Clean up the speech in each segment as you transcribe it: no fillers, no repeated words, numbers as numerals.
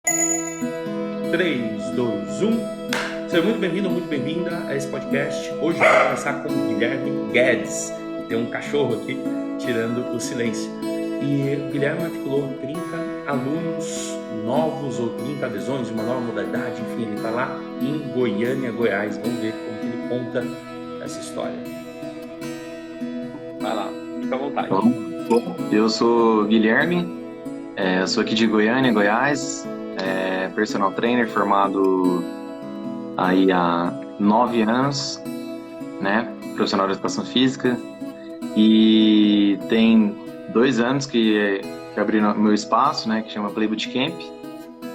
3, 2, 1. Seja muito bem-vindo, muito bem-vinda a esse podcast. Hoje vou começar com o Guilherme Guedes. Tem um cachorro aqui tirando o silêncio. E o Guilherme matriculou 30 alunos novos ou 30 adesões de uma nova modalidade. Enfim, ele está lá em Goiânia, Goiás. Vamos ver como que ele conta essa história. Vai lá, fica à vontade. Eu sou Guilherme, eu sou aqui de Goiânia, Goiás, personal trainer formado aí há 9 anos, né, profissional de educação física, e tem 2 anos que abri meu espaço, né, que chama Play Bootcamp,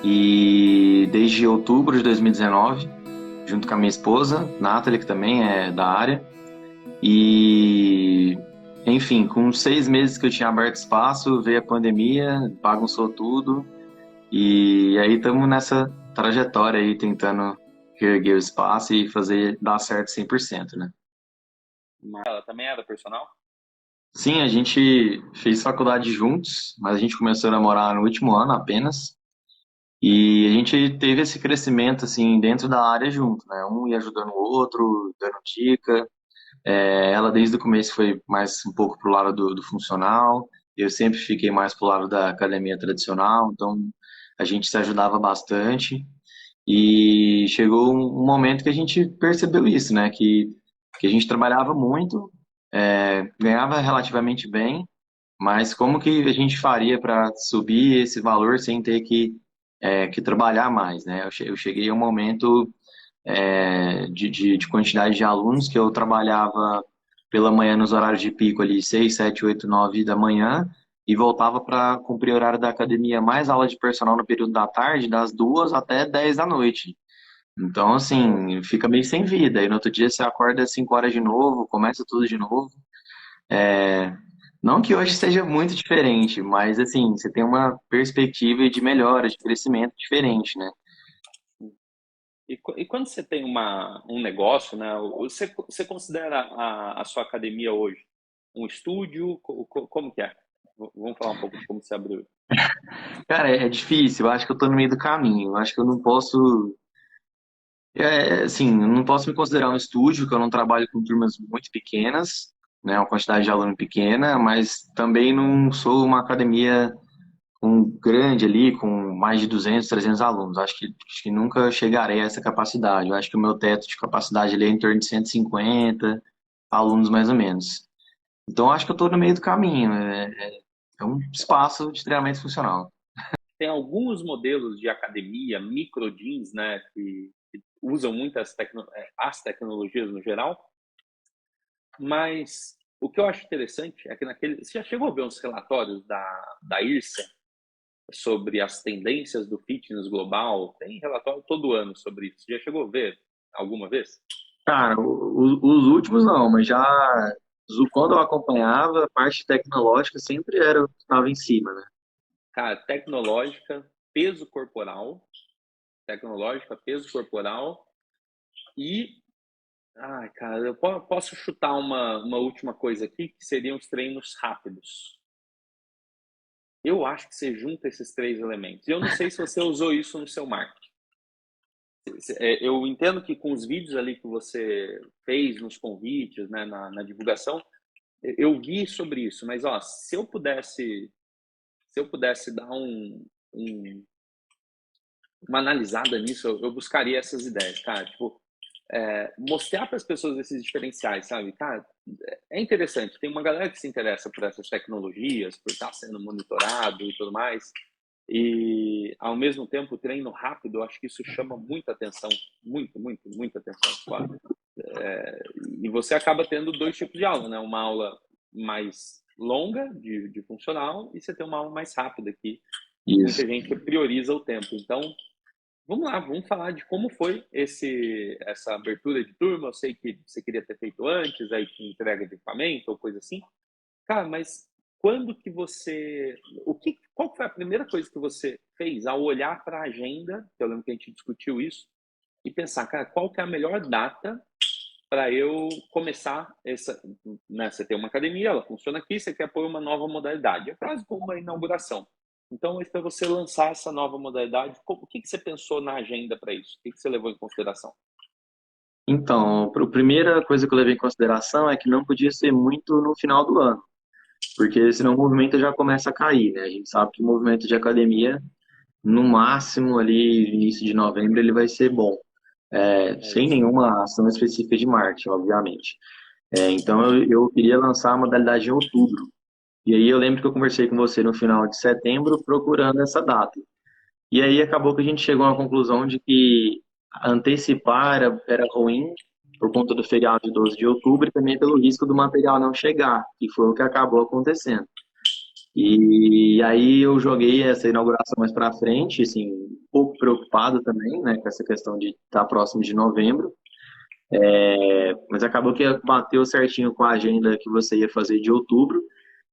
e desde outubro de 2019, junto com a minha esposa, Nathalie, que também é da área, e enfim, com 6 meses que eu tinha aberto espaço, veio a pandemia, bagunçou tudo. E aí estamos nessa trajetória aí, tentando reerguer o espaço e fazer dar certo 100%, né? Ela também era personal? Sim, a gente fez faculdade juntos, mas a gente começou a namorar no último ano apenas. E a gente teve esse crescimento, assim, dentro da área junto, né? Um ia ajudando o outro, dando dica. Ela desde o começo foi mais um pouco pro lado do funcional, eu sempre fiquei mais pro lado da academia tradicional, então a gente se ajudava bastante e chegou um momento que a gente percebeu isso, né, que a gente trabalhava muito, ganhava relativamente bem, mas como que a gente faria para subir esse valor sem ter que trabalhar mais, né? Eu cheguei a um momento de quantidade de alunos que eu trabalhava pela manhã nos horários de pico ali, 6, 7, 8, 9 da manhã, e voltava para cumprir o horário da academia, mais aula de personal no período da tarde, das 2 até 10 da noite. Então, assim, fica meio sem vida. E no outro dia você acorda às 5 horas de novo, começa tudo de novo. É, Não que hoje seja muito diferente, mas, assim, você tem uma perspectiva de melhora, de crescimento diferente, né? E quando você tem um negócio, né? Você considera a sua academia hoje um estúdio? Como que é? Vamos falar um pouco de como você abriu. Cara, é difícil. Eu acho que eu tô no meio do caminho. Eu acho que eu não posso. Assim, eu não posso me considerar um estúdio, que eu não trabalho com turmas muito pequenas, né? Uma quantidade de aluno pequena, mas também não sou uma academia grande ali, com mais de 200, 300 alunos. Acho que nunca chegarei a essa capacidade. Eu acho que o meu teto de capacidade ali é em torno de 150 alunos, mais ou menos. Então, acho que eu tô no meio do caminho. É um espaço de treinamento funcional. Tem alguns modelos de academia, micro jeans, né? Que usam muitas as tecnologias no geral, mas o que eu acho interessante é que você já chegou a ver uns relatórios da IRSA sobre as tendências do fitness global? Tem relatório todo ano sobre isso. Já chegou a ver alguma vez? Cara, os últimos não, mas já quando eu acompanhava, a parte tecnológica sempre era o que estava em cima, né? Cara, tecnológica, peso corporal e, cara, eu posso chutar uma última coisa aqui, que seriam os treinos rápidos. Eu acho que você junta esses três elementos. E eu não sei se você usou isso no seu marketing. Eu entendo que com os vídeos ali que você fez nos convites, né, na divulgação, eu vi sobre isso. Mas, ó, se eu pudesse dar uma analisada nisso, eu buscaria essas ideias, cara. Tipo, mostrar para as pessoas esses diferenciais, sabe? Cara, é interessante. Tem uma galera que se interessa por essas tecnologias, por estar sendo monitorado e tudo mais. E, ao mesmo tempo, o treino rápido, eu acho que isso chama muita atenção. Muito, muito, muita atenção. Claro. E você acaba tendo dois tipos de aula, né? Uma aula mais longa, de funcional, e você tem uma aula mais rápida, que Isso. muita gente prioriza o tempo. Então, vamos lá, vamos falar de como foi essa abertura de turma. Eu sei que você queria ter feito antes, aí tinha entrega de equipamento ou coisa assim. Cara, mas quando que você. Qual foi a primeira coisa que você fez ao olhar para a agenda? Eu lembro que a gente discutiu isso, e pensar, cara, qual que é a melhor data para eu começar essa. Né, você tem uma academia, ela funciona aqui, você quer pôr uma nova modalidade. É quase como uma inauguração. Então, mas para você lançar essa nova modalidade, o que que você pensou na agenda para isso? O que que você levou em consideração? Então, a primeira coisa que eu levei em consideração é que não podia ser muito no final do ano, porque senão o movimento já começa a cair, né? A gente sabe que o movimento de academia, no máximo ali, início de novembro, ele vai ser bom, É sem isso. nenhuma ação específica de marketing, obviamente. Então, eu queria lançar a modalidade em outubro. E aí eu lembro que eu conversei com você no final de setembro procurando essa data. E aí acabou que a gente chegou à conclusão de que antecipar era ruim por conta do feriado de 12 de outubro e também pelo risco do material não chegar, que foi o que acabou acontecendo. E aí eu joguei essa inauguração mais para frente, assim, um pouco preocupado também, né, com essa questão de estar próximo de novembro, mas acabou que bateu certinho com a agenda que você ia fazer de outubro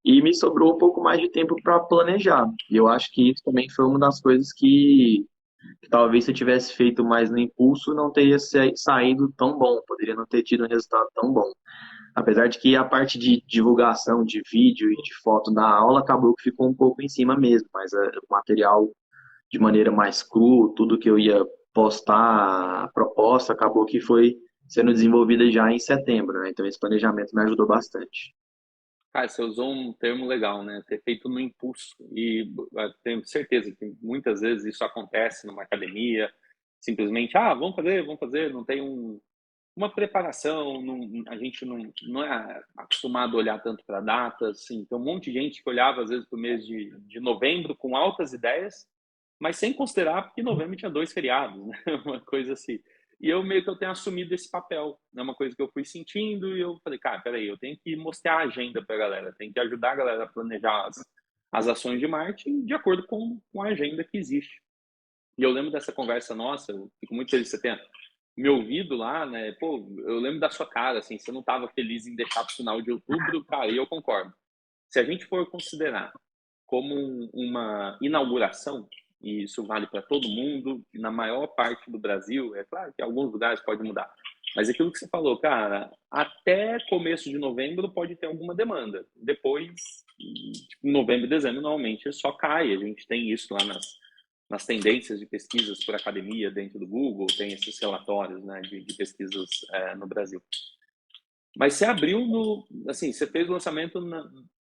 e me sobrou um pouco mais de tempo para planejar. E eu acho que isso também foi uma das coisas que talvez se eu tivesse feito mais no impulso não teria saído tão bom, poderia não ter tido um resultado tão bom. Apesar de que a parte de divulgação de vídeo e de foto da aula acabou que ficou um pouco em cima mesmo, mas o material de maneira mais cru, tudo que eu ia postar, a proposta acabou que foi sendo desenvolvida já em setembro, né? Então esse planejamento me ajudou bastante. Cara, você usou um termo legal, né? Ter feito no impulso. E tenho certeza que muitas vezes isso acontece numa academia. Simplesmente, vamos fazer. Não tem uma preparação, a gente não é acostumado a olhar tanto para datas. Assim. Tem um monte de gente que olhava, às vezes, para o mês de novembro com altas ideias, mas sem considerar que novembro tinha dois feriados, né? Uma coisa assim. E eu meio que eu tenho assumido esse papel, é uma coisa que eu fui sentindo e eu falei, cara, peraí, eu tenho que mostrar a agenda para a galera, tenho que ajudar a galera a planejar as ações de marketing de acordo com a agenda que existe. E eu lembro dessa conversa nossa, eu fico muito feliz que você tenha me ouvido lá, né? Pô, eu lembro da sua cara, assim, você não estava feliz em deixar para o final de outubro, cara, e eu concordo. Se a gente for considerar como uma inauguração, e isso vale para todo mundo, na maior parte do Brasil, é claro que em alguns lugares pode mudar, mas aquilo que você falou, cara, até começo de novembro pode ter alguma demanda. Depois, tipo, novembro e dezembro, normalmente só cai. A gente tem isso lá nas tendências de pesquisas por academia dentro do Google, tem esses relatórios, né, de pesquisas no Brasil. Mas você abriu assim, você fez o lançamento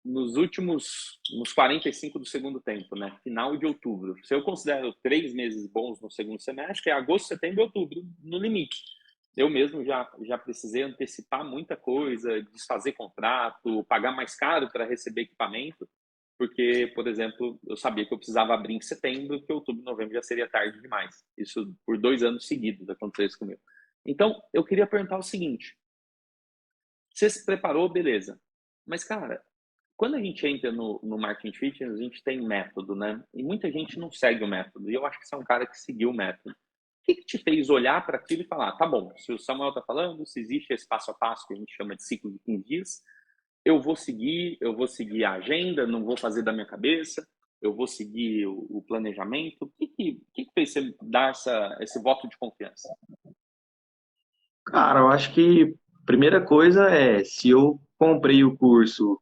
nos últimos, nos 45 do segundo tempo, né? Final de outubro. Se eu considero 3 meses bons no segundo semestre, é agosto, setembro e outubro, no limite. Eu mesmo já precisei antecipar muita coisa, desfazer contrato, pagar mais caro para receber equipamento, porque, por exemplo, eu sabia que eu precisava abrir em setembro, que outubro e novembro já seria tarde demais. Isso por 2 anos seguidos aconteceu isso comigo. Então, eu queria perguntar o seguinte: você se preparou, beleza. Mas, cara, quando a gente entra no marketing fitness, a gente tem método, né? E muita gente não segue o método. E eu acho que você é um cara que seguiu o método. O que te fez olhar para aquilo e falar, tá bom, se o Samuel está falando, se existe esse passo a passo que a gente chama de ciclo de 15 dias, eu vou seguir a agenda, não vou fazer da minha cabeça, eu vou seguir o planejamento. O que fez você dar esse voto de confiança? Cara, eu acho que a primeira coisa é, se eu comprei o curso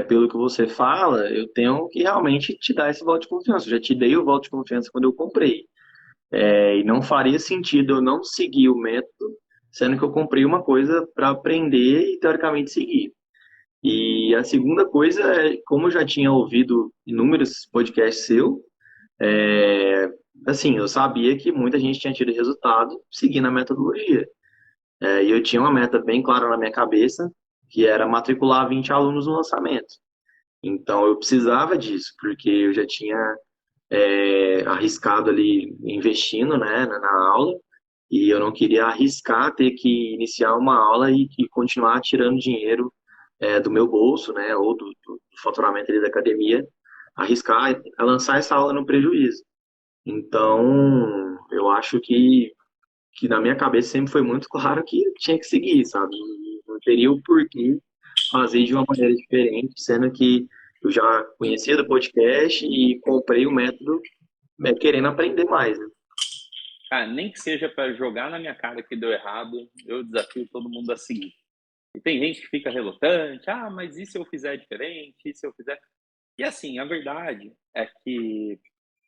pelo que você fala, eu tenho que realmente te dar esse voto de confiança. Eu já te dei o voto de confiança quando eu comprei. E não faria sentido eu não seguir o método, sendo que eu comprei uma coisa para aprender e teoricamente seguir. E a segunda coisa é, como eu já tinha ouvido inúmeros podcasts seu, assim, eu sabia que muita gente tinha tido resultado seguindo a metodologia. E eu tinha uma meta bem clara na minha cabeça, que era matricular 20 alunos no lançamento. Então eu precisava disso, porque eu já tinha arriscado ali investindo, né, na aula, e eu não queria arriscar ter que iniciar uma aula e continuar tirando dinheiro do meu bolso, né, ou do faturamento ali da academia, arriscar a lançar essa aula no prejuízo. Então, eu acho que na minha cabeça sempre foi muito claro que eu tinha que seguir, sabe? Não teria o porquê fazer de uma maneira diferente, sendo que eu já conhecia do podcast e comprei o método querendo aprender mais, né? Cara, nem que seja para jogar na minha cara que deu errado, eu desafio todo mundo a seguir. E tem gente que fica relutante, mas e se eu fizer diferente? E se eu fizer? E assim, a verdade é que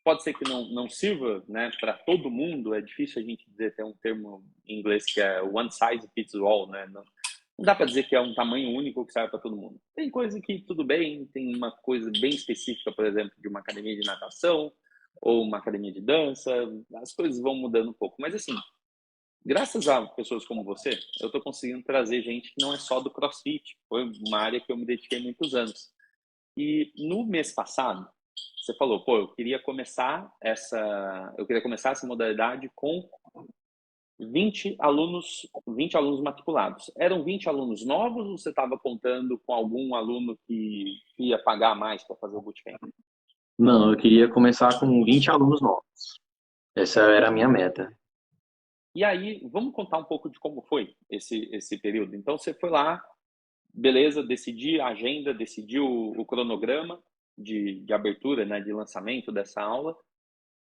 pode ser que não sirva, né, para todo mundo. É difícil a gente dizer, tem um termo em inglês que é one size fits all, né? Não dá para dizer que é um tamanho único que serve para todo mundo. Tem coisa que tudo bem, tem uma coisa bem específica, por exemplo, de uma academia de natação ou uma academia de dança, as coisas vão mudando um pouco. Mas assim, graças a pessoas como você, eu estou conseguindo trazer gente que não é só do CrossFit. Foi uma área que eu me dediquei muitos anos. E no mês passado, você falou, pô, eu queria começar essa modalidade com 20 alunos matriculados. Eram 20 alunos novos ou você estava contando com algum aluno que ia pagar mais para fazer o bootcamp? Não, eu queria começar com 20 alunos novos. Essa era a minha meta. E aí, vamos contar um pouco de como foi esse período. Então, você foi lá, beleza, decidi a agenda, decidi o cronograma de abertura, né, de lançamento dessa aula.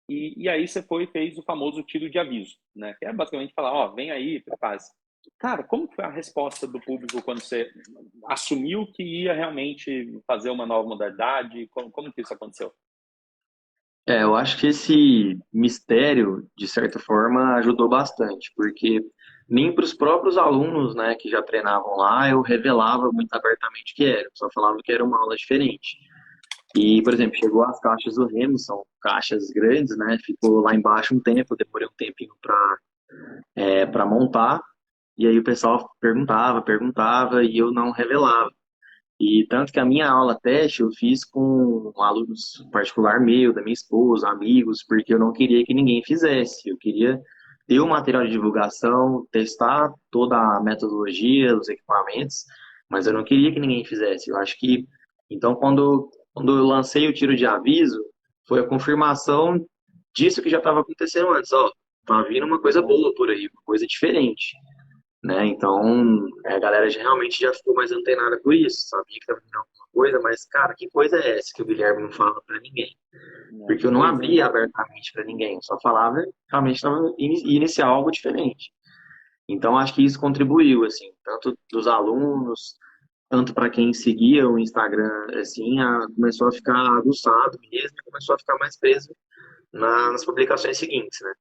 E aí você foi e fez o famoso tiro de aviso, né? Que é basicamente falar, ó, vem aí, prepare-se. Cara, como foi a resposta do público quando você assumiu que ia realmente fazer uma nova modalidade? Como que isso aconteceu? Eu acho que esse mistério, de certa forma, ajudou bastante, porque nem para os próprios alunos, né, que já treinavam lá, eu revelava muito abertamente o que era, eu só falava que era uma aula diferente. E, por exemplo, chegou as caixas do Remo, são caixas grandes, né, ficou lá embaixo um tempo, eu demorei um tempinho para montar, e aí o pessoal perguntava, e eu não revelava. E tanto que a minha aula teste eu fiz com um alunos particular meu, da minha esposa, amigos, porque eu não queria que ninguém fizesse. Eu queria ter o material de divulgação, testar toda a metodologia, os equipamentos, mas eu não queria que ninguém fizesse. Eu acho que, então, quando eu lancei o tiro de aviso, foi a confirmação disso que já estava acontecendo antes. Ó, tá vindo uma coisa boa por aí, uma coisa diferente, né? Então, a galera realmente já ficou mais antenada por isso, sabia que estava vindo alguma coisa, mas, cara, que coisa é essa que o Guilherme não fala para ninguém? Né? Porque eu não Pois é. abria abertamente para ninguém, eu só falava realmente estava iniciar algo diferente. Então, acho que isso contribuiu, assim, tanto dos alunos, tanto para quem seguia o Instagram, assim, começou a ficar aguçado mesmo, e começou a ficar mais preso nas publicações seguintes, né?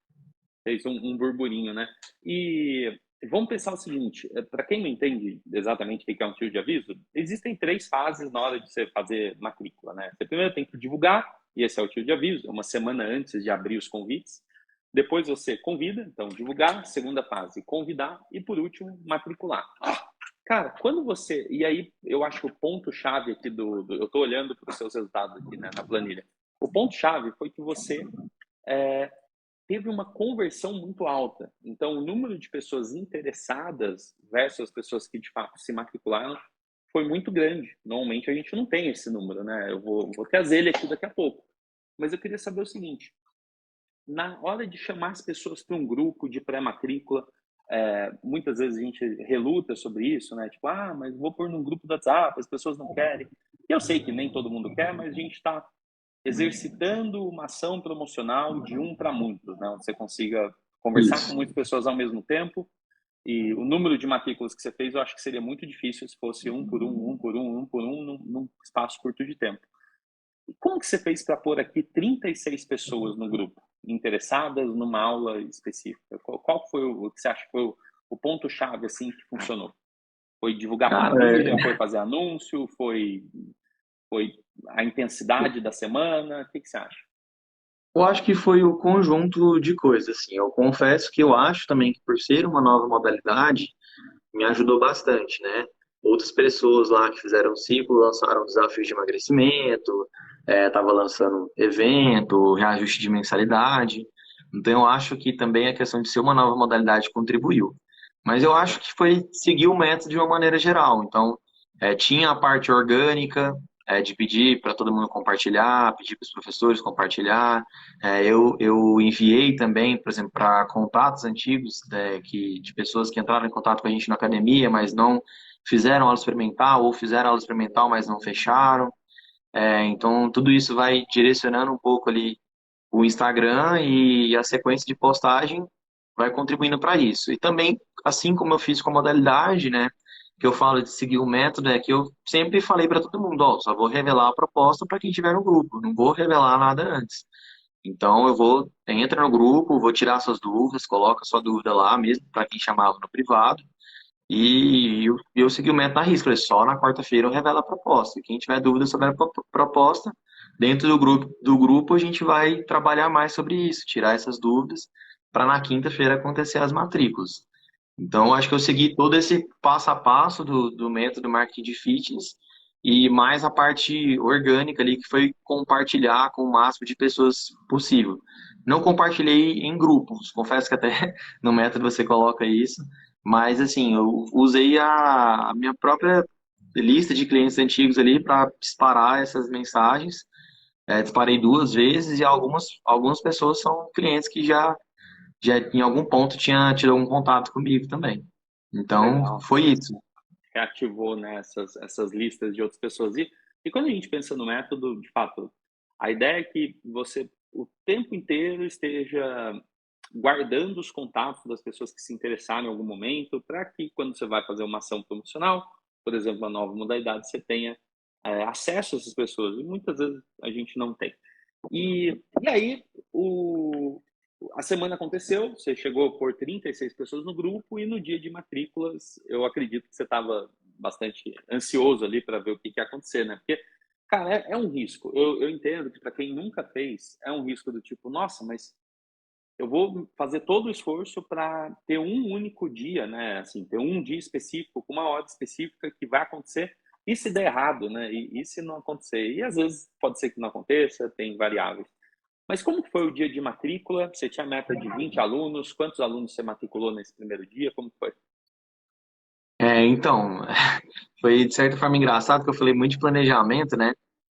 Fez um burburinho, né? E vamos pensar o seguinte, para quem não entende exatamente o que é um tiro de aviso, existem três fases na hora de você fazer matrícula, né? Você primeiro tem que divulgar, e esse é o tiro de aviso, é uma semana antes de abrir os convites. Depois você convida, então divulgar, segunda fase, convidar e por último matricular. Cara, quando você, e aí eu acho que o ponto chave aqui eu estou olhando para os seus resultados aqui, né, na planilha. O ponto chave foi que você é, teve uma conversão muito alta. Então, o número de pessoas interessadas versus as pessoas que de fato se matricularam foi muito grande. Normalmente a gente não tem esse número, né? Eu vou trazer ele aqui daqui a pouco. Mas eu queria saber o seguinte: na hora de chamar as pessoas para um grupo de pré-matrícula, muitas vezes a gente reluta sobre isso, né? Tipo, ah, mas vou pôr num grupo do WhatsApp, as pessoas não querem. Eu sei que nem todo mundo quer, mas a gente está exercitando uma ação promocional de um para muitos, né? Onde você consiga conversar com Isso. muitas pessoas ao mesmo tempo. E o número de matrículas que você fez, eu acho que seria muito difícil se fosse um por um, num espaço curto de tempo. E como que você fez para pôr aqui 36 pessoas no grupo, interessadas numa aula específica? Qual foi o que você acha que foi o ponto-chave assim que funcionou? Foi divulgar Cara, planilha, foi fazer anúncio, foi a intensidade da semana? O que você acha? eu acho que foi o conjunto de coisas, assim. Eu confesso que eu acho também que por ser uma nova modalidade, me ajudou bastante, né? Outras pessoas lá que fizeram ciclo lançaram desafios de emagrecimento, tava lançando evento, reajuste de mensalidade. Então eu acho que também a questão de ser uma nova modalidade contribuiu. Mas eu acho que foi seguir o método de uma maneira geral. Então, tinha a parte orgânica, de pedir para todo mundo compartilhar, pedir para os professores compartilhar. Eu enviei também, por exemplo, para contatos antigos de pessoas que entraram em contato com a gente na academia, mas não fizeram aula experimental, ou fizeram aula experimental, mas não fecharam. Então, tudo isso vai direcionando um pouco ali o Instagram e a sequência de postagem vai contribuindo para isso. E também, assim como eu fiz com a modalidade, né? que eu falo de seguir o método é que eu sempre falei para todo mundo, ó, só vou revelar a proposta para quem tiver no grupo, não vou revelar nada antes. Então eu vou, entra no grupo, vou tirar suas dúvidas, coloca sua dúvida lá mesmo para quem chamava no privado. E eu segui o método à risca, falei, só na quarta-feira eu revelo a proposta. E quem tiver dúvida sobre a proposta, dentro do grupo a gente vai trabalhar mais sobre isso, tirar essas dúvidas para na quinta-feira acontecer as matrículas. Então, acho que eu segui todo esse passo a passo do método marketing de fitness e mais a parte orgânica ali, que foi compartilhar com o máximo de pessoas possível. Não compartilhei em grupos, confesso que até no método você coloca isso, mas assim, eu usei a minha própria lista de clientes antigos ali para disparar essas mensagens. Disparei 2 vezes e algumas pessoas são clientes que já em algum ponto tinha tido algum contato comigo também. Então, Legal. foi isso. Reativou, né, essas listas de outras pessoas. E quando a gente pensa no método, de fato, a ideia é que você o tempo inteiro esteja guardando os contatos das pessoas que se interessaram em algum momento, para que quando você vai fazer uma ação promocional, por exemplo, uma nova modalidade, você tenha acesso a essas pessoas. E muitas vezes a gente não tem. E aí, a semana aconteceu, você chegou por 36 pessoas no grupo e no dia de matrículas, eu acredito que você estava bastante ansioso ali para ver o que ia acontecer, né? Porque, cara, é um risco. Eu entendo que para quem nunca fez, é um risco do tipo, nossa, mas eu vou fazer todo o esforço para ter um único dia, né? Assim, ter um dia específico, com uma hora específica que vai acontecer. E se der errado, né? E se não acontecer? E às vezes pode ser que não aconteça, tem variáveis. Mas como foi o dia de matrícula? Você tinha meta de 20 alunos? Quantos alunos você matriculou nesse primeiro dia? Como foi? Então, foi de certa forma engraçado que eu falei muito de planejamento, né?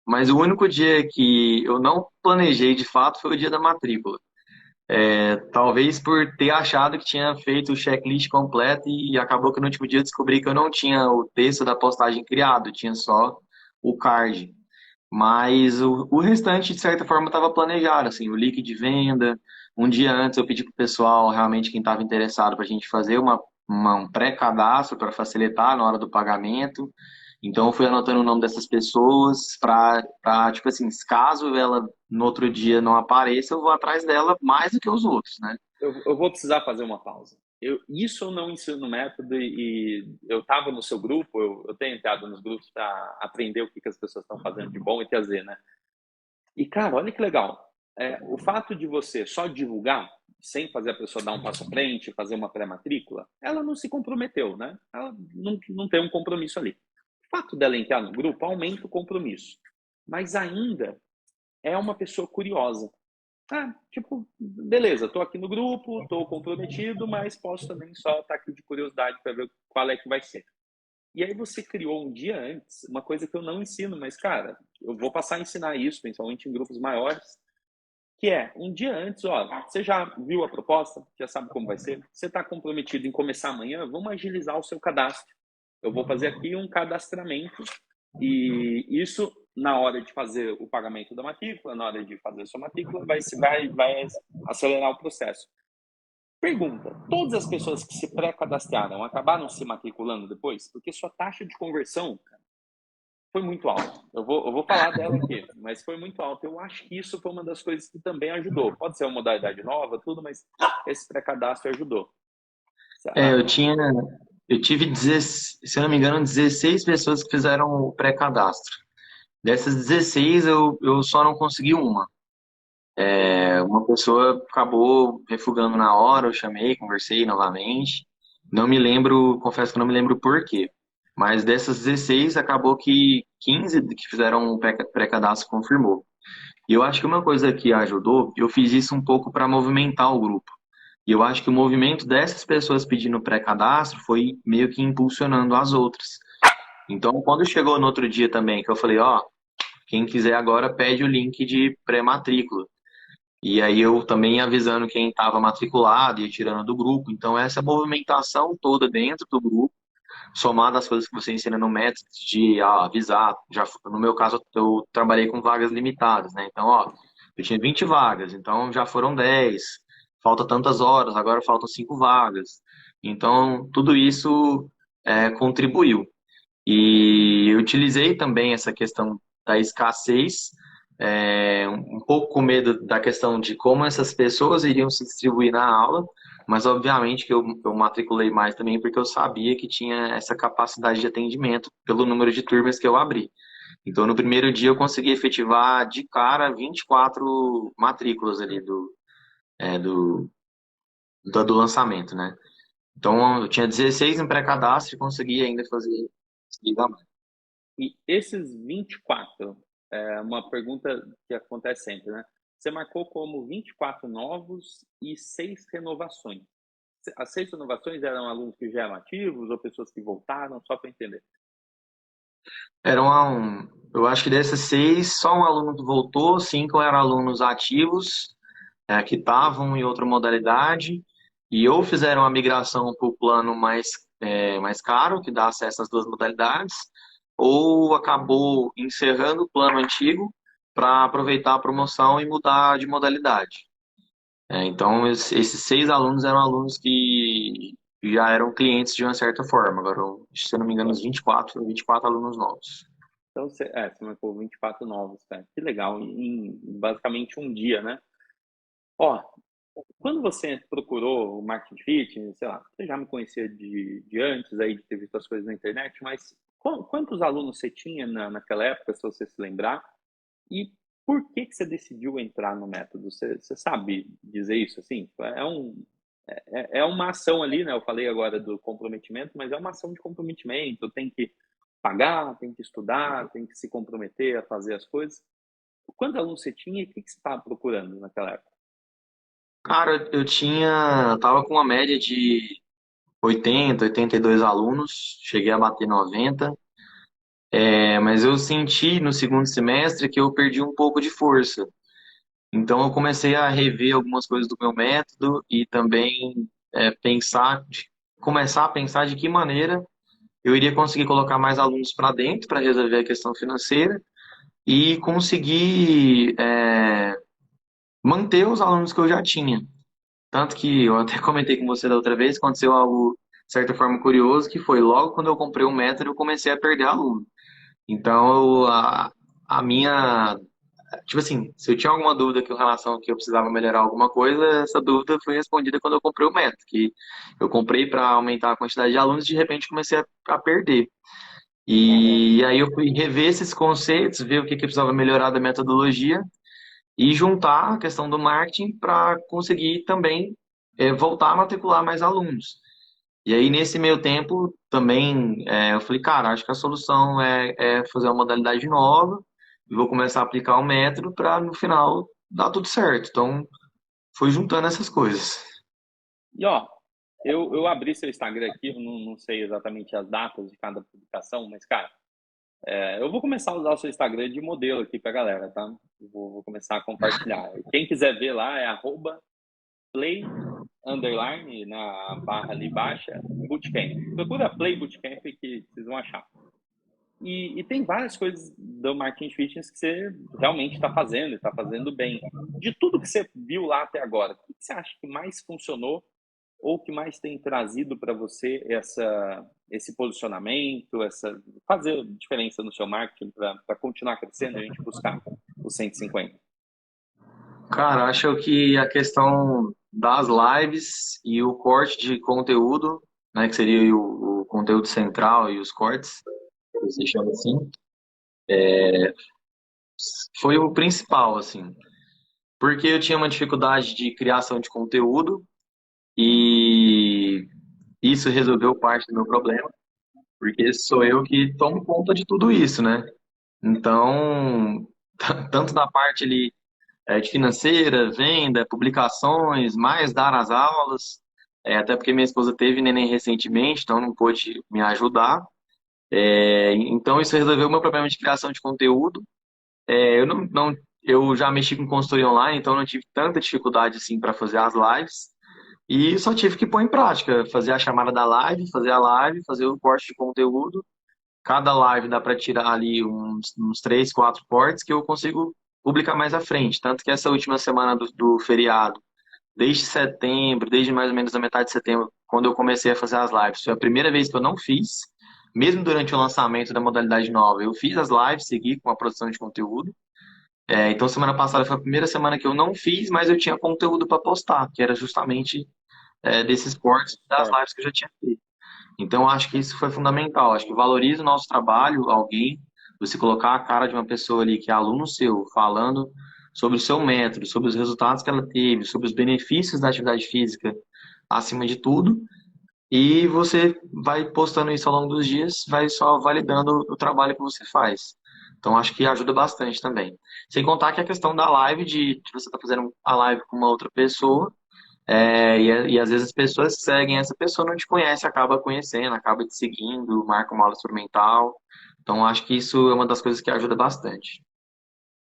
Mas o único dia que eu não planejei de fato foi o dia da matrícula. Talvez por ter achado que tinha feito o checklist completo e acabou que no último dia eu descobri que eu não tinha o texto da postagem criado, tinha só o card. Mas o restante, de certa forma, estava planejado, assim, o link de venda. Um dia antes eu pedi para o pessoal, realmente quem estava interessado, para a gente fazer um pré-cadastro para facilitar na hora do pagamento. Então eu fui anotando o nome dessas pessoas tipo assim, caso ela no outro dia não apareça, eu vou atrás dela mais do que os outros, né? Eu vou precisar fazer uma pausa. Isso eu não ensino no método e eu estava no seu grupo, eu tenho entrado nos grupos para aprender o que as pessoas estão fazendo de bom e trazer, né? E, cara, olha que legal. O fato de você só divulgar, sem fazer a pessoa dar um passo à frente, fazer uma pré-matrícula, ela não se comprometeu, né? Ela não tem um compromisso ali. O fato dela entrar no grupo aumenta o compromisso. Mas ainda é uma pessoa curiosa. Tipo, beleza, tô aqui no grupo, tô comprometido, mas posso também só estar aqui de curiosidade para ver qual é que vai ser. E aí você criou um dia antes, uma coisa que eu não ensino, mas, cara, eu vou passar a ensinar isso, principalmente em grupos maiores, que é, um dia antes, ó, você já viu a proposta, já sabe como vai ser, você está comprometido em começar amanhã, vamos agilizar o seu cadastro. Eu vou fazer aqui um cadastramento e isso, na hora de fazer o pagamento da matrícula, na hora de fazer a sua matrícula, vai acelerar o processo. Pergunta: todas as pessoas que se pré-cadastraram acabaram se matriculando depois? Porque sua taxa de conversão foi muito alta. Eu vou falar dela aqui, mas foi muito alta. Eu acho que isso foi uma das coisas que também ajudou. Pode ser uma modalidade nova, tudo, mas esse pré-cadastro ajudou. É, eu tive, 16, se eu não me engano, 16 pessoas que fizeram o pré-cadastro. Dessas 16, eu só não consegui uma. Uma pessoa acabou refugando na hora, eu chamei, conversei novamente. Não me lembro, confesso que não me lembro por quê. Mas dessas 16, acabou que 15 que fizeram o pré-cadastro confirmou. E eu acho que uma coisa que ajudou, eu fiz isso um pouco para movimentar o grupo. E eu acho que o movimento dessas pessoas pedindo pré-cadastro foi meio que impulsionando as outras. Então, quando chegou no outro dia também, que eu falei, ó, quem quiser agora pede o link de pré-matrícula. E aí eu também avisando quem estava matriculado e tirando do grupo. Então, essa movimentação toda dentro do grupo, somada às coisas que você ensina no método de avisar. No meu caso, eu trabalhei com vagas limitadas, né? Então, ó, eu tinha 20 vagas, então já foram 10. Falta tantas horas, agora faltam 5 vagas. Então, tudo isso contribuiu. E eu utilizei também essa questão da escassez, um pouco com medo da questão de como essas pessoas iriam se distribuir na aula, mas obviamente que eu matriculei mais também porque eu sabia que tinha essa capacidade de atendimento pelo número de turmas que eu abri. Então, no primeiro dia, eu consegui efetivar de cara 24 matrículas ali é, do, do lançamento, né? Então, eu tinha 16 em pré-cadastro e consegui ainda fazer. E esses 24, uma pergunta que acontece sempre, né? Você marcou como 24 novos e 6 renovações. As 6 renovações eram alunos que já eram ativos ou pessoas que voltaram, só para entender. Eu acho que dessas 6, só um aluno que voltou, 5 eram alunos ativos, que estavam em outra modalidade, e ou fizeram a migração para o plano mais caro, que dá acesso às duas modalidades, ou acabou encerrando o plano antigo para aproveitar a promoção e mudar de modalidade. Então, esses 6 alunos eram alunos que já eram clientes de uma certa forma. Agora, se eu não me engano, os 24 alunos novos. Então, você marcou 24 novos, cara. Que legal, em basicamente um dia, né? Ó, quando você procurou o marketing fitness, sei lá, você já me conhecia de antes aí, de ter visto as coisas na internet, mas quantos alunos você tinha naquela época, se você se lembrar? E por que que você decidiu entrar no método? Você sabe dizer isso assim? É uma ação ali, né? Eu falei agora do comprometimento, mas é uma ação de comprometimento. Tem que pagar, tem que estudar, tem que se comprometer a fazer as coisas. Quantos alunos você tinha e o que que você estava procurando naquela época? Cara, tava com uma média de 82 alunos, cheguei a bater 90, mas eu senti no segundo semestre que eu perdi um pouco de força. Então eu comecei a rever algumas coisas do meu método e também começar a pensar de que maneira eu iria conseguir colocar mais alunos para dentro para resolver a questão financeira e conseguir manter os alunos que eu já tinha. Tanto que eu até comentei com você da outra vez, aconteceu algo, de certa forma, curioso, que foi logo quando eu comprei o método, eu comecei a perder aluno. Então, a minha. Tipo assim, se eu tinha alguma dúvida com relação a que eu precisava melhorar alguma coisa, essa dúvida foi respondida quando eu comprei o método, que eu comprei para aumentar a quantidade de alunos e de repente comecei a perder. E aí eu fui rever esses conceitos, ver o que que eu precisava melhorar da metodologia e juntar a questão do marketing para conseguir também voltar a matricular mais alunos. E aí, nesse meio tempo, também eu falei, cara, acho que a solução é fazer uma modalidade nova e vou começar a aplicar o método para, no final, dar tudo certo. Então, foi juntando essas coisas. E ó, eu abri seu Instagram aqui, eu não sei exatamente as datas de cada publicação, mas cara, eu vou começar a usar o seu Instagram de modelo aqui pra galera, tá? Vou começar a compartilhar. Quem quiser ver lá é @play underline na barra ali baixa bootcamp. Procura Play Bootcamp que vocês vão achar. E tem várias coisas do marketing fitness que você realmente está fazendo, está fazendo bem. De tudo que você viu lá até agora, o que você acha que mais funcionou ou que mais tem trazido para você esse posicionamento, fazer diferença no seu marketing para continuar crescendo e a gente buscar os 150? Cara, acho que a questão das lives e o corte de conteúdo, né, que seria o conteúdo central e os cortes, que você chama assim, foi o principal, assim. Porque eu tinha uma dificuldade de criação de conteúdo e isso resolveu parte do meu problema, porque sou eu que tomo conta de tudo isso, né? Então, tanto da parte ali de financeira, venda, publicações, mais dar as aulas, até porque minha esposa teve neném recentemente, então não pôde me ajudar. Então isso resolveu o meu problema de criação de conteúdo. Eu eu já mexi com consultoria online, então não tive tanta dificuldade assim para fazer as lives. E só tive que pôr em prática, fazer a chamada da live, fazer a live, fazer o corte de conteúdo. Cada live dá para tirar ali uns 3, 4 cortes que eu consigo publicar mais à frente. Tanto que essa última semana do feriado, desde setembro, desde mais ou menos a metade de setembro, quando eu comecei a fazer as lives. Foi a primeira vez que eu não fiz, mesmo durante o lançamento da modalidade nova. Eu fiz as lives, segui com a produção de conteúdo. Então, semana passada foi a primeira semana que eu não fiz, mas eu tinha conteúdo para postar, que era justamente desses cortes das Forte. lives que eu já tinha feito. Então, eu acho que isso foi fundamental. Acho que valoriza o nosso trabalho, alguém, você colocar a cara de uma pessoa ali que é aluno seu, falando sobre o seu método, sobre os resultados que ela teve, sobre os benefícios da atividade física, acima de tudo, e você vai postando isso ao longo dos dias, vai só validando o trabalho que você faz. Então, acho que ajuda bastante também. Sem contar que a questão da live, de você estar fazendo a live com uma outra pessoa, e às vezes as pessoas que seguem essa pessoa não te conhece, acaba conhecendo, acaba te seguindo, marca uma aula experimental. Então, acho que isso é uma das coisas que ajuda bastante.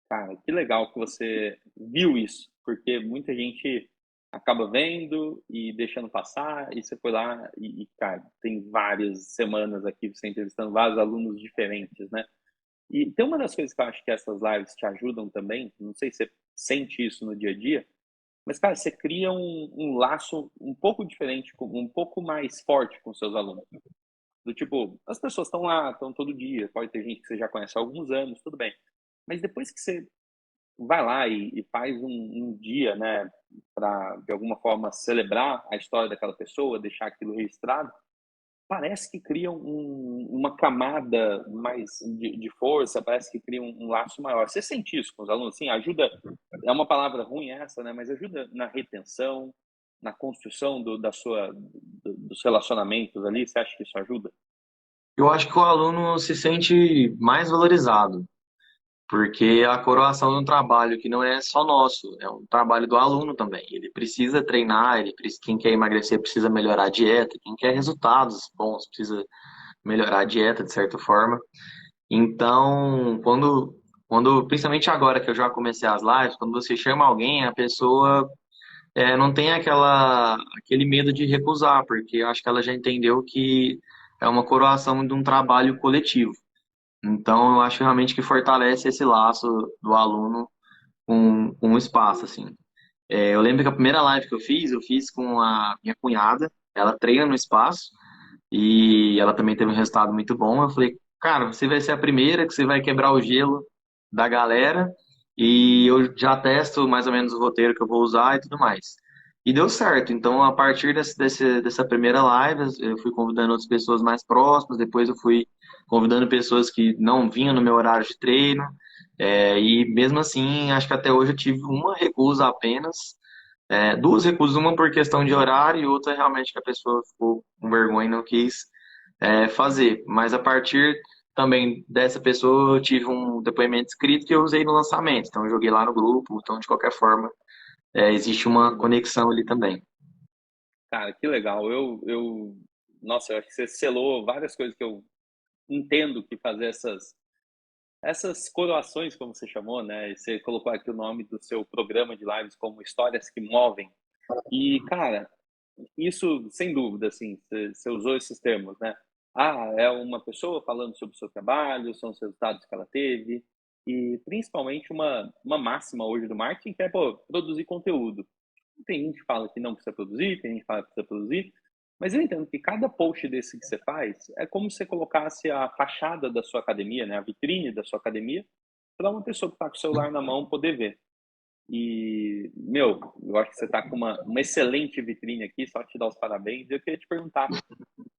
Cara, que legal que você viu isso, porque muita gente acaba vendo e deixando passar, e você foi lá cara, tem várias semanas aqui você entrevistando vários alunos diferentes, né? E tem uma das coisas que eu acho que essas lives te ajudam também, não sei se você sente isso no dia a dia, mas, cara, você cria um laço um pouco diferente, um pouco mais forte com seus alunos. Do tipo, as pessoas estão lá, estão todo dia, pode ter gente que você já conhece há alguns anos, tudo bem. Mas depois que você vai lá e faz um dia, né, para de alguma forma celebrar a história daquela pessoa, deixar aquilo registrado, parece que cria uma camada mais de força, parece que cria um laço maior. Você sente isso com os alunos? Assim, ajuda, é uma palavra ruim essa, né, mas ajuda na retenção, na construção dos relacionamentos ali, você acha que isso ajuda? Eu acho que o aluno se sente mais valorizado, porque a coroação de um trabalho que não é só nosso, é um trabalho do aluno também. Ele precisa treinar, quem quer emagrecer precisa melhorar a dieta, quem quer resultados bons precisa melhorar a dieta de certa forma. Então, principalmente agora que eu já comecei as lives, quando você chama alguém, a pessoa não tem aquele medo de recusar, porque eu acho que ela já entendeu que é uma coroação de um trabalho coletivo. Então, eu acho realmente que fortalece esse laço do aluno com o espaço, assim. Eu lembro que a primeira live que eu fiz com a minha cunhada, ela treina no espaço, e ela também teve um resultado muito bom. Eu falei, cara, você vai ser a primeira que você vai quebrar o gelo da galera e eu já testo mais ou menos o roteiro que eu vou usar e tudo mais. E deu certo. Então, a partir dessa primeira live, eu fui convidando outras pessoas mais próximas, depois eu fui convidando pessoas que não vinham no meu horário de treino. E mesmo assim, acho que até hoje eu tive uma recusa apenas, duas recusas, uma por questão de horário e outra realmente que a pessoa ficou com vergonha e não quis fazer. Mas a partir também dessa pessoa eu tive um depoimento escrito que eu usei no lançamento. Então eu joguei lá no grupo. Então, de qualquer forma, existe uma Legal. conexão ali também. Cara, que legal. Nossa, eu acho que você selou várias coisas que eu entendo que fazer essas coroações, como você chamou, né? E você colocou aqui o nome do seu programa de lives como Histórias que Movem. E, cara, isso, sem dúvida, assim, você usou esses termos, né? Ah, é uma pessoa falando sobre o seu trabalho, são os resultados que ela teve, e principalmente uma máxima hoje do marketing que é, pô, produzir conteúdo. Tem gente que fala que não precisa produzir, tem gente que fala que precisa produzir, mas eu entendo que cada post desse que você faz é como se você colocasse a fachada da sua academia, né, a vitrine da sua academia, para uma pessoa que está com o celular na mão poder ver. E, meu, eu acho que você está com uma excelente vitrine aqui, só te dar os parabéns. Eu queria te perguntar,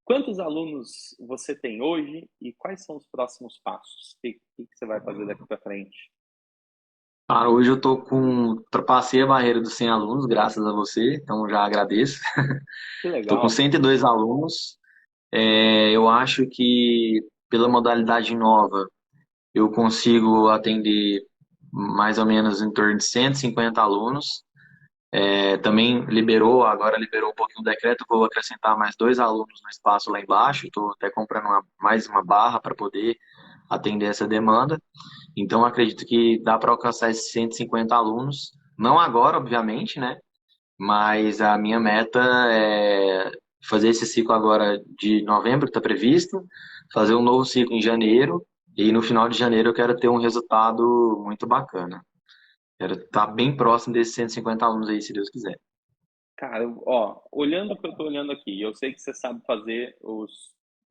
quantos alunos você tem hoje e quais são os próximos passos? O que você vai fazer daqui para frente? Cara, hoje eu ultrapassei a barreira dos 100 alunos, graças a você, então já agradeço. Que Estou com legal. 102 alunos. Eu acho que pela modalidade nova eu consigo atender mais ou menos em torno de 150 alunos. Também agora liberou um pouquinho o decreto, vou acrescentar mais dois alunos no espaço lá embaixo. Estou até comprando mais uma barra para poder atender essa demanda. Então, acredito que dá para alcançar esses 150 alunos. Não agora, obviamente, né? Mas a minha meta é fazer esse ciclo agora de novembro, que está previsto, fazer um novo ciclo em janeiro, e no final de janeiro eu quero ter um resultado muito bacana. Quero estar bem próximo desses 150 alunos aí, se Deus quiser. Cara, ó, olhando o que eu tô olhando aqui, eu sei que você sabe fazer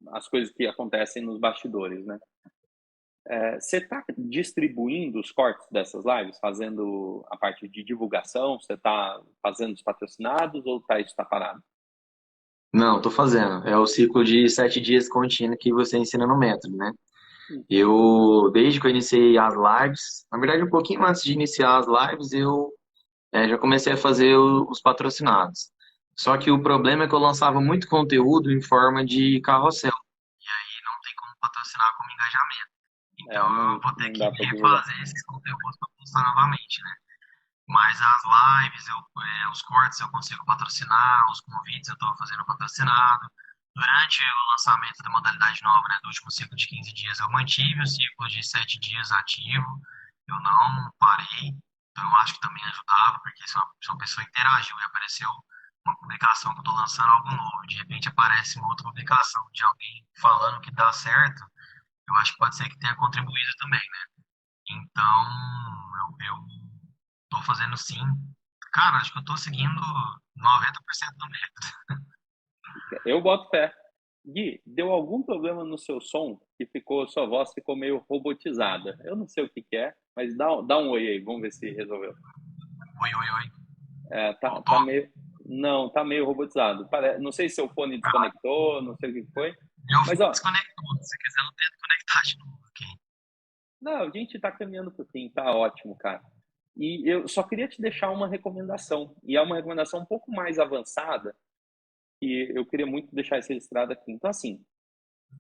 as coisas que acontecem nos bastidores, né? Você está distribuindo os cortes dessas lives, fazendo a parte de divulgação? Você está fazendo os patrocinados ou isso está parado? Não, tô fazendo. É o ciclo de 7 dias contínuo que você ensina no método, né? Desde que eu iniciei as lives, na verdade, um pouquinho antes de iniciar as lives, eu já comecei a fazer os patrocinados. Só que o problema é que eu lançava muito conteúdo em forma de carrossel. E aí não tem como patrocinar como engajamento. Então eu Não, vou ter não que dá para divulgar. refazer esses conteúdos para postar novamente, né? Mas as lives, os cortes eu consigo patrocinar, os convites eu estou fazendo patrocinado. Durante o lançamento da modalidade nova, né, do último ciclo de 15 dias, eu mantive o ciclo de 7 dias ativo, eu não parei. Então eu acho que também ajudava, porque se uma pessoa interagiu e apareceu uma publicação que eu estou lançando algo novo, de repente aparece uma outra publicação de alguém falando que dá certo, eu acho que pode ser que tenha contribuído também, né? Então, eu tô fazendo sim. Cara, acho que eu tô seguindo 90% do método. Eu boto fé. Gui, deu algum problema no seu som que sua voz ficou meio robotizada? Eu não sei o que que é, mas dá um oi aí, vamos ver se resolveu. Oi, oi, oi. Tá Voltou? meio, não, tá meio robotizado. Não sei se seu fone desconectou, não sei o que que foi, Meu mas fone ó, desconectou. Se você quiser, eu tento conectar de novo aqui. não, a gente tá caminhando pro fim, tá ótimo, cara. E eu só queria te deixar uma recomendação, e é uma recomendação um pouco mais avançada, e eu queria muito deixar isso registrado aqui. Então, assim,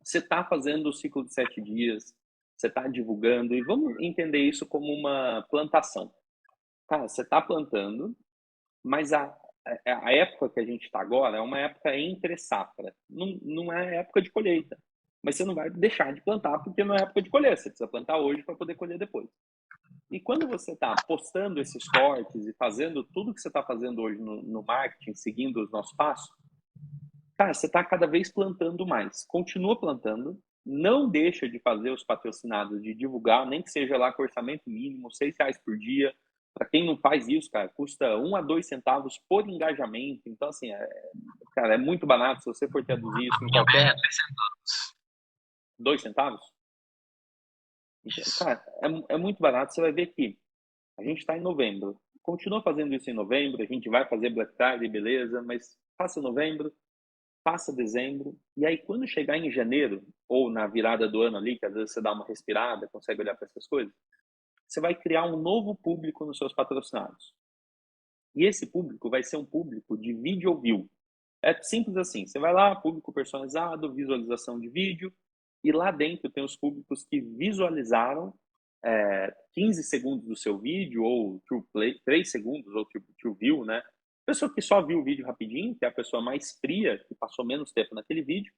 você está fazendo o ciclo de 7 dias, você está divulgando, e vamos entender isso como uma plantação. Cara, você está plantando, mas a época que a gente está agora é uma época entre safra, não é época de colheita. Mas você não vai deixar de plantar porque não é época de colher, você precisa plantar hoje para poder colher depois. E quando você está postando esses cortes e fazendo tudo que você está fazendo hoje no marketing, seguindo os nossos passos, cara, você está cada vez plantando mais. Continua plantando, não deixa de fazer os patrocinados, de divulgar, nem que seja lá com orçamento mínimo, R$ 6 por dia. Para quem não faz isso, cara, custa 1 a 2 centavos por engajamento. Então, assim, cara, é muito barato se você for traduzir A isso em minha média é qualquer 3 centavos. 2 centavos. Então, Isso. cara, é muito barato. Você vai ver que a gente está em novembro. Continua fazendo isso em novembro. A gente vai fazer Black Friday, beleza, mas passa novembro, passa dezembro, e aí quando chegar em janeiro, ou na virada do ano ali, que às vezes você dá uma respirada, consegue olhar para essas coisas, você vai criar um novo público nos seus patrocinados. E esse público vai ser um público de vídeo view. É simples assim, você vai lá, público personalizado, visualização de vídeo, e lá dentro tem os públicos que visualizaram 15 segundos do seu vídeo, ou true play, 3 segundos, ou true view, né? Pessoa que só viu o vídeo rapidinho, que é a pessoa mais fria, que passou menos tempo naquele vídeo.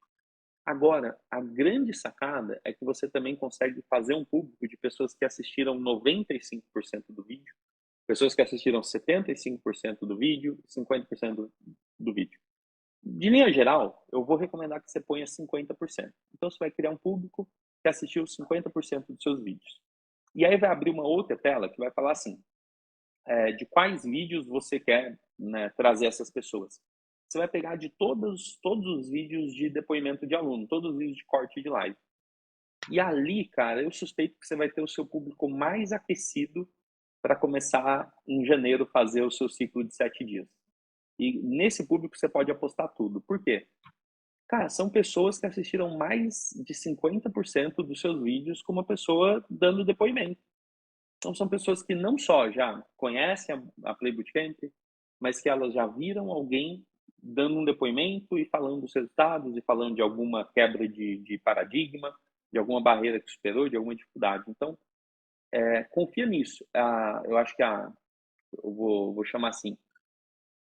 Agora, a grande sacada é que você também consegue fazer um público de pessoas que assistiram 95% do vídeo, pessoas que assistiram 75% do vídeo, 50% do vídeo. De linha geral, eu vou recomendar que você ponha 50%. Então, você vai criar um público que assistiu 50% dos seus vídeos. E aí vai abrir uma outra tela que vai falar assim, de quais vídeos você quer, né, trazer essas pessoas. Você vai pegar de todos os vídeos de depoimento de aluno, todos os vídeos de corte de live. E ali, cara, eu suspeito que você vai ter o seu público mais aquecido para começar em janeiro fazer o seu ciclo de 7 dias. E nesse público você pode apostar tudo. Por quê? Cara, são pessoas que assistiram mais de 50% dos seus vídeos com uma pessoa dando depoimento. Então, são pessoas que não só já conhecem a Play Bootcamp, mas que elas já viram alguém dando um depoimento e falando dos resultados e falando de alguma quebra de paradigma, de alguma barreira que superou, de alguma dificuldade. Então, confia nisso. Eu acho que eu vou chamar assim,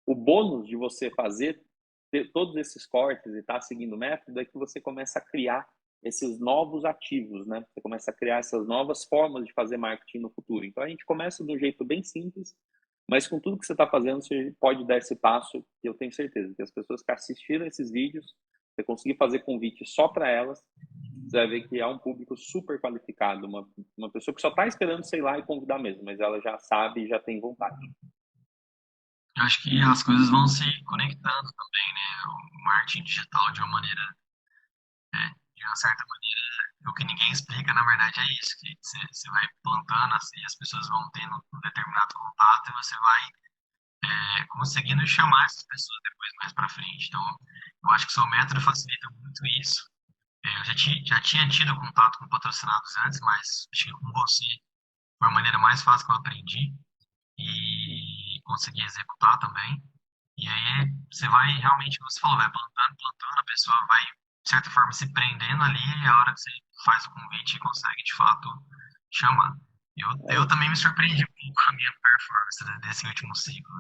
o bônus de você ter todos esses cortes e estar tá seguindo o método é que você começa a criar esses novos ativos, né? Você começa a criar essas novas formas de fazer marketing no futuro. Então a gente começa de um jeito bem simples, mas com tudo que você está fazendo, você pode dar esse passo, que eu tenho certeza que as pessoas que assistiram esses vídeos, você conseguir fazer convite só para elas, você vai ver que é um público super qualificado, uma pessoa que só está esperando, sei lá, e convidar mesmo, mas ela já sabe e já tem vontade. Eu acho que as coisas vão se conectando também, né? O marketing digital de uma maneira, de uma certa maneira, o que ninguém explica, na verdade, é isso, que você vai plantando assim, as pessoas vão tendo um determinado contato e você vai conseguindo chamar essas pessoas depois mais para frente. Então, eu acho que o seu método facilita muito isso. Eu já tinha tido contato com patrocinados antes, mas acho que com você foi a maneira mais fácil que eu aprendi e consegui executar também. E aí você vai realmente, como você falou, vai plantando, plantando, a pessoa vai, de certa forma, se prendendo ali, e a hora que você faz o convite e consegue, de fato, chamar. Eu também me surpreendi um pouco com a minha performance desse último ciclo.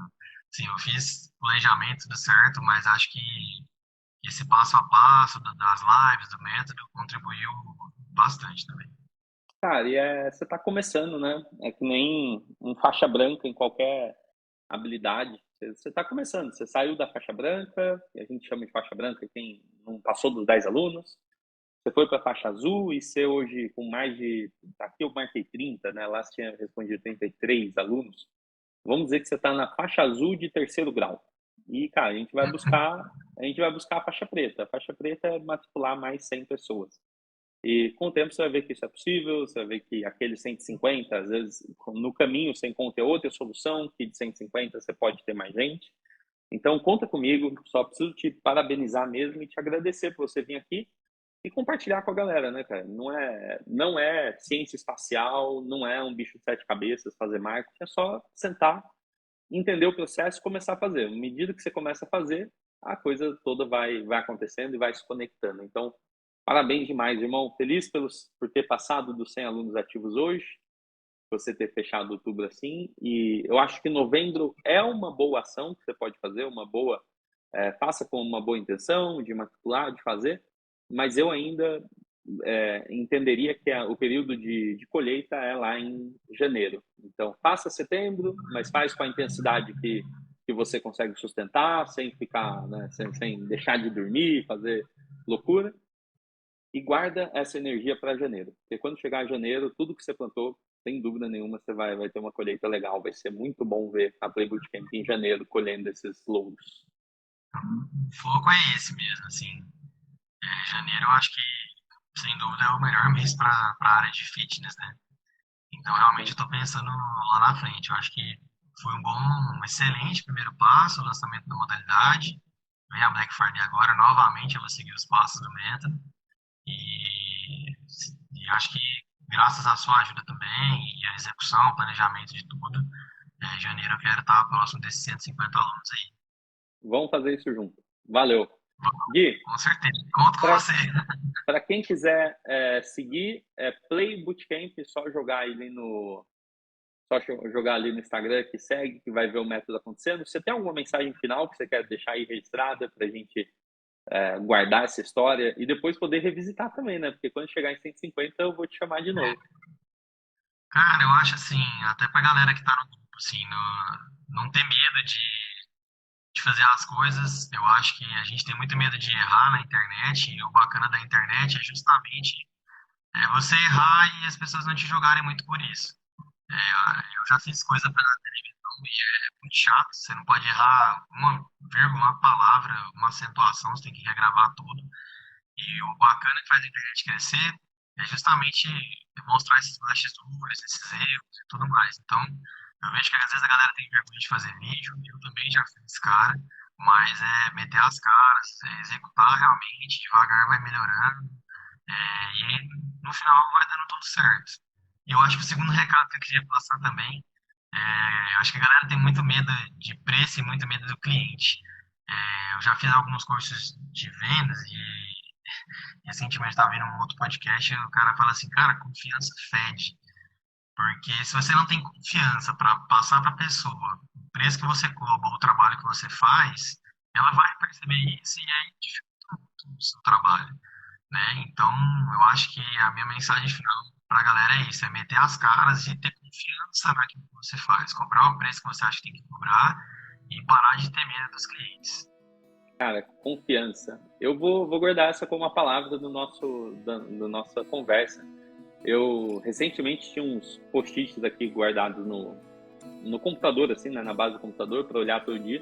Sim, eu fiz planejamento tudo certo, mas acho que esse passo a passo das lives, do método, contribuiu bastante também. Cara, você está começando, né? É que nem um faixa branca em qualquer habilidade. Você está começando, você saiu da faixa branca, que a gente chama de faixa branca quem não passou dos 10 alunos. Você foi para a faixa azul e você hoje, com mais de. Aqui eu marquei 30, né? Lá você tinha respondido 33 alunos. Vamos dizer que você está na faixa azul de terceiro grau. E, cara, a gente vai buscar a faixa preta. A faixa preta é matricular mais 100 pessoas. E com o tempo você vai ver que isso é possível, você vai ver que aqueles 150, às vezes no caminho você encontra outra solução, que de 150 você pode ter mais gente. Então conta comigo, só preciso te parabenizar mesmo e te agradecer por você vir aqui e compartilhar com a galera, né, cara? Não é ciência espacial, não é um bicho de sete cabeças fazer marketing, é só sentar, entender o processo e começar a fazer. À medida que você começa a fazer, a coisa toda vai acontecendo e vai se conectando. Então, parabéns demais, irmão. Feliz por ter passado dos 100 alunos ativos hoje, você ter fechado outubro assim. E eu acho que novembro é uma boa ação que você pode fazer, faça com uma boa intenção de matricular, de fazer, mas eu ainda entenderia que o período de colheita é lá em janeiro. Então, faça setembro, mas faz com a intensidade que você consegue sustentar, sem ficar, né, sem deixar de dormir, fazer loucura, e guarda essa energia para janeiro. Porque quando chegar janeiro, tudo que você plantou, sem dúvida nenhuma, você vai ter uma colheita legal. Vai ser muito bom ver a Play Bootcamp em janeiro colhendo esses louros. O foco é esse mesmo, assim. Janeiro eu acho que, sem dúvida, é o melhor mês para a área de fitness, né? Então, realmente, eu estou pensando lá na frente. Eu acho que foi um excelente primeiro passo, o lançamento da modalidade. Vem a Black Friday agora, novamente, eu vou seguir os passos do método. E acho que, graças à sua ajuda também, e a execução, o planejamento de tudo, em janeiro eu quero estar próximo desses 150 alunos aí. Vamos fazer isso junto. Valeu. Gui, Com certeza. Conto com para você. quem quiser seguir, Play Bootcamp, só jogar ali no Instagram que segue, que vai ver o método acontecendo. Você tem alguma mensagem final que você quer deixar aí registrada para a gente guardar essa história e depois poder revisitar também, né? Porque quando chegar em 150 eu vou te chamar de novo. Cara, eu acho assim, até pra galera que tá no grupo, assim, não ter medo de fazer as coisas. Eu acho que a gente tem muito medo de errar na internet, e o bacana da internet é justamente você errar e as pessoas não te julgarem muito por isso. Eu já fiz coisa pra televisão e é muito chato, você não pode errar uma vírgula, uma palavra, uma acentuação, você tem que regravar tudo. E o bacana que faz a internet crescer é justamente demonstrar esses bastidores, esses erros e tudo mais. Então, eu vejo que às vezes a galera tem vergonha de fazer vídeo, eu também já fiz, cara, mas é meter as caras, executar realmente, devagar vai melhorando, e no final vai dando tudo certo. E eu acho que o segundo recado que eu queria passar também, eu acho que a galera tem muito medo de preço e muito medo do cliente. Eu já fiz alguns cursos de vendas e recentemente estava vendo um outro podcast e o cara fala assim, cara, confiança fede. Porque se você não tem confiança para passar para a pessoa o preço que você cobra, o trabalho que você faz, ela vai perceber isso e aí dificulta muito o seu trabalho, né? Então, eu acho que a minha mensagem final para a galera é isso, é meter as caras e ter confiança naquilo que você faz, cobrar o preço que você acha que tem que cobrar e parar de ter medo dos clientes. Cara, confiança. Eu vou guardar essa como uma palavra da nossa conversa. Eu recentemente tinha uns post-its aqui guardados no no computador, assim, né, na base do computador, para olhar todo dia.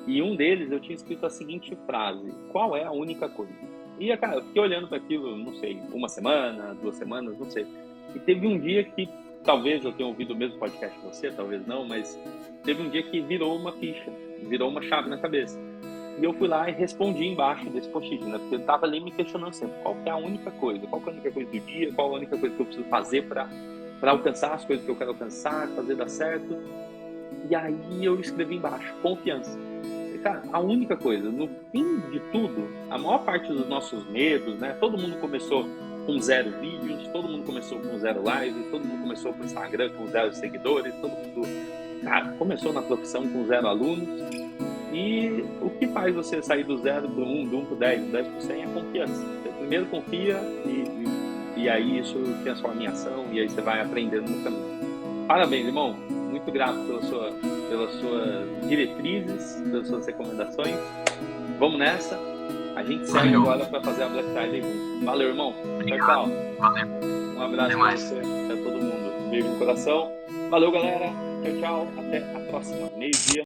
E um deles eu tinha escrito a seguinte frase: qual é a única coisa? E, cara, eu fiquei olhando para aquilo, não sei, uma semana, 2 semanas, não sei. E teve um dia que, talvez eu tenha ouvido o mesmo podcast que você, talvez não, mas teve um dia que virou uma ficha, virou uma chave na cabeça. E eu fui lá e respondi embaixo desse post-it, né? Porque eu tava ali me questionando sempre, qual que é a única coisa? Qual que é a única coisa do dia? Qual a única coisa que eu preciso fazer para alcançar as coisas que eu quero alcançar, fazer dar certo? E aí eu escrevi embaixo, confiança. E, cara, a única coisa, no fim de tudo, a maior parte dos nossos medos, né? Todo mundo começou com 0 vídeos, todo mundo começou com 0 lives, todo mundo começou com Instagram com 0 seguidores, todo mundo, cara, começou na profissão com 0 alunos. E o que faz você sair do 0 para 1, do 1 para 10, do 10 para 100 é confiança. Você primeiro confia e aí isso transforma em ação e aí você vai aprendendo no caminho. Parabéns, irmão. Muito grato pelas suas diretrizes, pelas suas recomendações. Vamos nessa. A gente segue agora para fazer a Black Friday junto. Valeu, irmão. Tchau, tchau. Um abraço para você, para todo mundo. Um beijo no coração. Valeu, galera. Tchau, tchau. Até a próxima. Meio-dia.